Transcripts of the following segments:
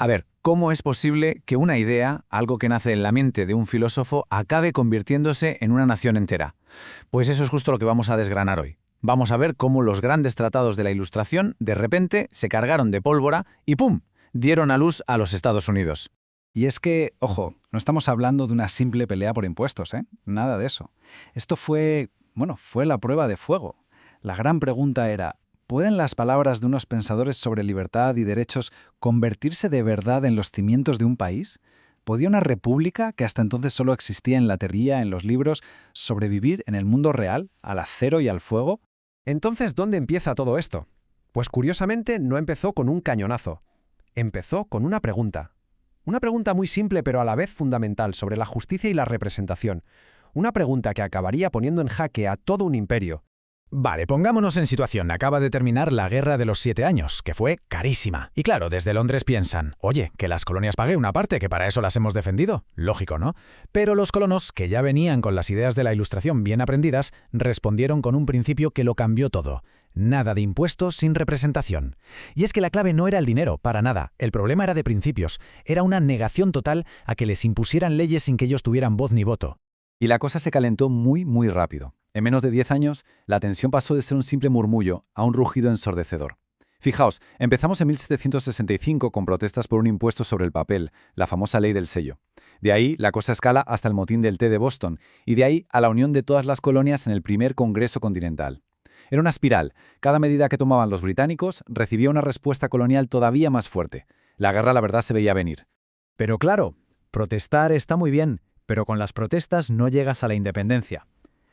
A ver, ¿cómo es posible que una idea, algo que nace en la mente de un filósofo, acabe convirtiéndose en una nación entera? Pues eso es justo lo que vamos a desgranar hoy. Vamos a ver cómo los grandes tratados de la Ilustración de repente se cargaron de pólvora y ¡pum!, dieron a luz a los Estados Unidos. Y es que, ojo, no estamos hablando de una simple pelea por impuestos, ¿eh? Nada de eso. Esto fue la prueba de fuego. La gran pregunta era, ¿pueden las palabras de unos pensadores sobre libertad y derechos convertirse de verdad en los cimientos de un país? ¿Podía una república, que hasta entonces solo existía en la teoría, en los libros, sobrevivir en el mundo real, al acero y al fuego? Entonces, ¿dónde empieza todo esto? Pues curiosamente no empezó con un cañonazo. Empezó con una pregunta. Una pregunta muy simple pero a la vez fundamental sobre la justicia y la representación. Una pregunta que acabaría poniendo en jaque a todo un imperio. Vale, pongámonos en situación. Acaba de terminar la Guerra de los 7 años, que fue carísima. Y claro, desde Londres piensan, oye, que las colonias paguen una parte, que para eso las hemos defendido. Lógico, ¿no? Pero los colonos, que ya venían con las ideas de la Ilustración bien aprendidas, respondieron con un principio que lo cambió todo. Nada de impuestos sin representación. Y es que la clave no era el dinero, para nada. El problema era de principios. Era una negación total a que les impusieran leyes sin que ellos tuvieran voz ni voto. Y la cosa se calentó muy, muy rápido. En menos de 10 años, la tensión pasó de ser un simple murmullo a un rugido ensordecedor. Fijaos, empezamos en 1765 con protestas por un impuesto sobre el papel, la famosa ley del sello. De ahí, la cosa escala hasta el motín del té de Boston, y de ahí a la unión de todas las colonias en el primer Congreso Continental. Era una espiral. Cada medida que tomaban los británicos recibía una respuesta colonial todavía más fuerte. La guerra, la verdad, se veía venir. Pero claro, protestar está muy bien, pero con las protestas no llegas a la independencia.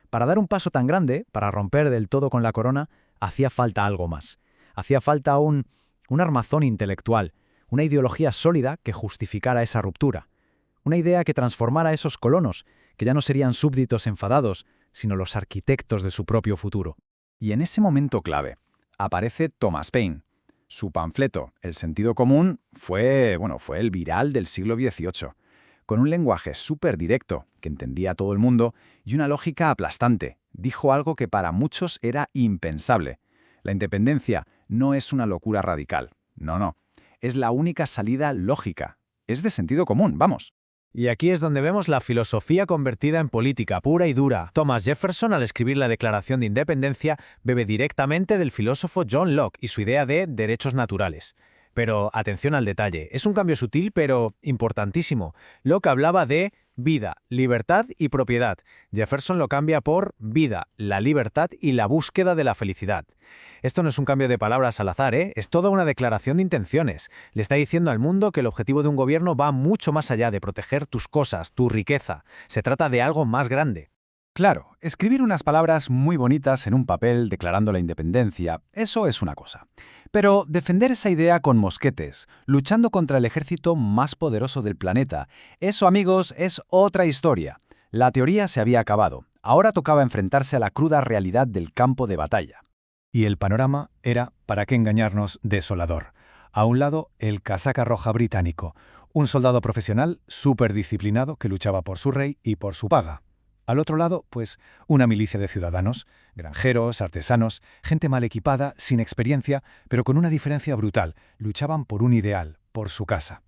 Para dar un paso tan grande, para romper del todo con la corona, hacía falta algo más. Hacía falta un armazón intelectual, una ideología sólida que justificara esa ruptura. Una idea que transformara a esos colonos, que ya no serían súbditos enfadados, sino los arquitectos de su propio futuro. Y en ese momento clave aparece Thomas Paine. Su panfleto, El sentido común, fue el viral del siglo XVIII. Con un lenguaje súper directo, que entendía todo el mundo, y una lógica aplastante. Dijo algo que para muchos era impensable. La independencia no es una locura radical. No. Es la única salida lógica. Es de sentido común, vamos. Y aquí es donde vemos la filosofía convertida en política pura y dura. Thomas Jefferson, al escribir la Declaración de Independencia, bebe directamente del filósofo John Locke y su idea de derechos naturales. Pero atención al detalle, es un cambio sutil pero importantísimo. Locke hablaba de vida, libertad y propiedad. Jefferson lo cambia por vida, la libertad y la búsqueda de la felicidad. Esto no es un cambio de palabras al azar, es toda una declaración de intenciones. Le está diciendo al mundo que el objetivo de un gobierno va mucho más allá de proteger tus cosas, tu riqueza. Se trata de algo más grande. Claro, escribir unas palabras muy bonitas en un papel declarando la independencia, eso es una cosa. Pero defender esa idea con mosquetes, luchando contra el ejército más poderoso del planeta, eso, amigos, es otra historia. La teoría se había acabado. Ahora tocaba enfrentarse a la cruda realidad del campo de batalla. Y el panorama era, para qué engañarnos, desolador. A un lado, el casaca roja británico, un soldado profesional súper disciplinado que luchaba por su rey y por su paga. Al otro lado, pues, una milicia de ciudadanos, granjeros, artesanos, gente mal equipada, sin experiencia, pero con una diferencia brutal. Luchaban por un ideal, por su casa.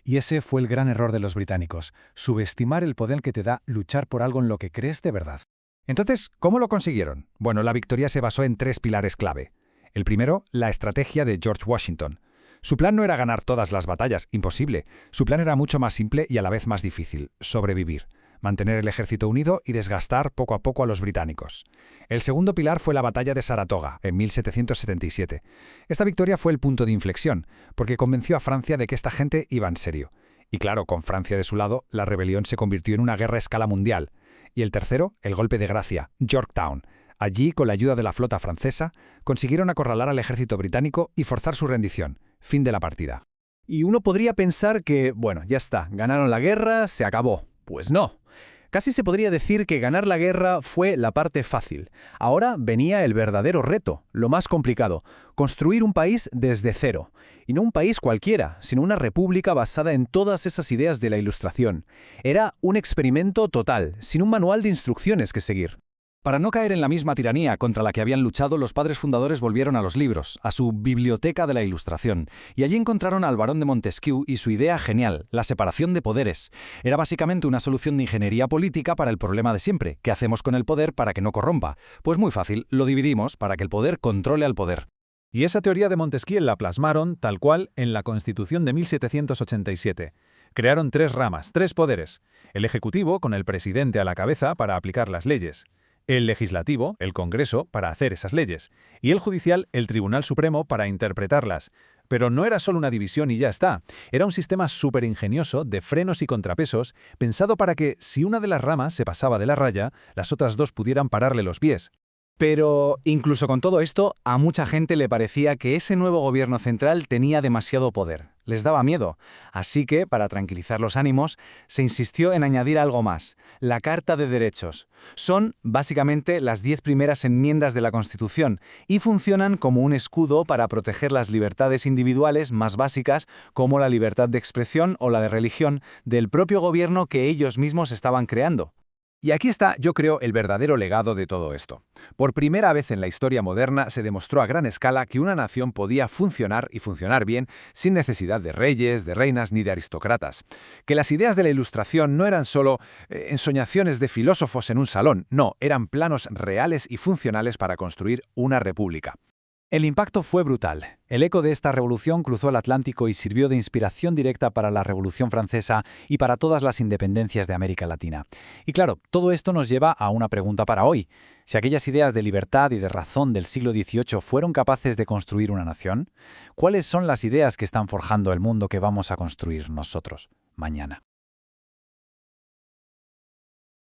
Y ese fue el gran error de los británicos, subestimar el poder que te da luchar por algo en lo que crees de verdad. Entonces, ¿cómo lo consiguieron? Bueno, la victoria se basó en 3 pilares clave. El primero, la estrategia de George Washington. Su plan no era ganar todas las batallas, imposible. Su plan era mucho más simple y a la vez más difícil, sobrevivir. Mantener el ejército unido y desgastar poco a poco a los británicos. El segundo pilar fue la batalla de Saratoga, en 1777. Esta victoria fue el punto de inflexión, porque convenció a Francia de que esta gente iba en serio. Y claro, con Francia de su lado, la rebelión se convirtió en una guerra a escala mundial. Y el tercero, el golpe de gracia, Yorktown. Allí, con la ayuda de la flota francesa, consiguieron acorralar al ejército británico y forzar su rendición. Fin de la partida. Y uno podría pensar que, ya está, ganaron la guerra, se acabó. Pues no. Casi se podría decir que ganar la guerra fue la parte fácil. Ahora venía el verdadero reto, lo más complicado, construir un país desde cero. Y no un país cualquiera, sino una república basada en todas esas ideas de la Ilustración. Era un experimento total, sin un manual de instrucciones que seguir. Para no caer en la misma tiranía contra la que habían luchado, los padres fundadores volvieron a los libros, a su biblioteca de la Ilustración, y allí encontraron al barón de Montesquieu y su idea genial, la separación de poderes. Era básicamente una solución de ingeniería política para el problema de siempre. ¿Qué hacemos con el poder para que no corrompa? Pues muy fácil, lo dividimos para que el poder controle al poder. Y esa teoría de Montesquieu la plasmaron, tal cual, en la Constitución de 1787. Crearon 3 ramas, 3 poderes. El ejecutivo, con el presidente a la cabeza para aplicar las leyes. El legislativo, el Congreso, para hacer esas leyes. Y el judicial, el Tribunal Supremo, para interpretarlas. Pero no era solo una división y ya está. Era un sistema súper ingenioso de frenos y contrapesos, pensado para que, si una de las ramas se pasaba de la raya, las otras 2 pudieran pararle los pies. Pero, incluso con todo esto, a mucha gente le parecía que ese nuevo gobierno central tenía demasiado poder. Les daba miedo. Así que, para tranquilizar los ánimos, se insistió en añadir algo más: la Carta de Derechos. Son, básicamente, las 10 primeras enmiendas de la Constitución y funcionan como un escudo para proteger las libertades individuales más básicas, como la libertad de expresión o la de religión, del propio gobierno que ellos mismos estaban creando. Y aquí está, yo creo, el verdadero legado de todo esto. Por primera vez en la historia moderna se demostró a gran escala que una nación podía funcionar y funcionar bien sin necesidad de reyes, de reinas ni de aristócratas. Que las ideas de la Ilustración no eran solo ensoñaciones de filósofos en un salón, no, eran planos reales y funcionales para construir una república. El impacto fue brutal. El eco de esta revolución cruzó el Atlántico y sirvió de inspiración directa para la Revolución Francesa y para todas las independencias de América Latina. Y claro, todo esto nos lleva a una pregunta para hoy. Si aquellas ideas de libertad y de razón del siglo XVIII fueron capaces de construir una nación, ¿cuáles son las ideas que están forjando el mundo que vamos a construir nosotros mañana?